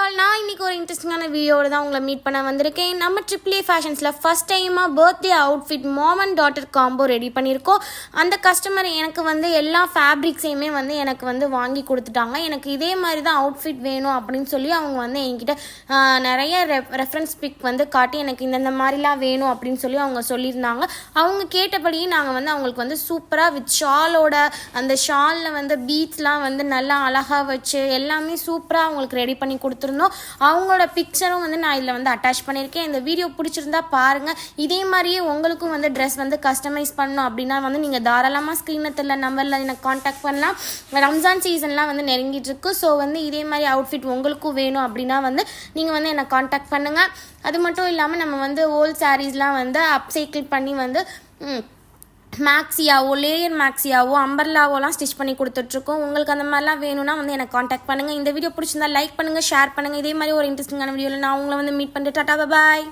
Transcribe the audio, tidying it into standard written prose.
All, நான் இன்றைக்கி ஒரு இன்ட்ரெஸ்டிங்கான வீடியோவில் தான் உங்களை மீட் பண்ண வந்திருக்கேன். நம்ம ட்ரிபிள் ஏ ஃபேஷன்ஸில் ஃபஸ்ட் டைமாக birthday outfit mom and daughter combo ready பண்ணியிருக்கோம். அந்த கஸ்டமர் எனக்கு வந்து எல்லா ஃபேப்ரிக்ஸையுமே வந்து எனக்கு வந்து வாங்கி கொடுத்துட்டாங்க. எனக்கு இதே மாதிரி தான் அவுட்ஃபிட் வேணும் அப்படின்னு சொல்லி அவங்க வந்து என்கிட்ட நிறைய ரெஃபரன்ஸ் பிக் வந்து காட்டி எனக்கு இந்த மாதிரிலாம் வேணும் அப்படின்னு சொல்லி அவங்க சொல்லியிருந்தாங்க. அவங்க கேட்டபடியே நாங்கள் வந்து அவங்களுக்கு வந்து சூப்பராக வித் ஷாலோட அந்த ஷாலில் வந்து பீட்ஸ்லாம் வந்து நல்லா அழகாக வச்சு எல்லாமே சூப்பராக அவங்களுக்கு ரெடி பண்ணி கொடுத்துருந்தோம். அவங்களோட பிக்சரும் வந்து நான் இதில் வந்து அட்டாச் பண்ணியிருக்கேன். இந்த வீடியோ பிடிச்சிருந்தா பாருங்கள். இதே மாதிரியே உங்களுக்கும் வந்து ட்ரெஸ் வந்து கஸ்டமைஸ் பண்ணணும் அப்படின்னா வந்து நீங்கள் தாராளமாக ஸ்க்ரீனில் தெரியல நம்பரில் எனக்கு காண்டாக்ட் பண்ணலாம். ரம்ஜான் சீசன்லாம் வந்து நெருங்கிட்டு இருக்கு. ஸோ வந்து இதே மாதிரி அவுட்ஃபிட் உங்களுக்கும் வேணும் அப்படின்னா வந்து நீங்கள் வந்து என்னை காண்டாக்ட் பண்ணுங்கள். அது மட்டும் இல்லாமல் நம்ம வந்து ஓல்ட் சாரீஸ்லாம் வந்து அப்சைக்கிள் பண்ணி வந்து மேக்ஸியாவோ லேயர் மேக்ஸியாவோ அம்பர்லாவோலாம் ஸ்டிச் பண்ணி கொடுத்துட்ருக்கோம். உங்களுக்கு அந்த மாதிரிலாம் வேணும்னா வந்து எனக்கு காண்டாக்ட் பண்ணுங்கள். இந்த வீடியோ பிடிச்சிருந்தா லைக் பண்ணுங்கள், ஷேர் பண்ணுங்கள். இதே மாதிரி ஒரு இன்ட்ரெஸ்டிங்கான வீடியோவில் நான் உங்களை வந்து மீட் பண்ணிட்டு டாடா பாய்.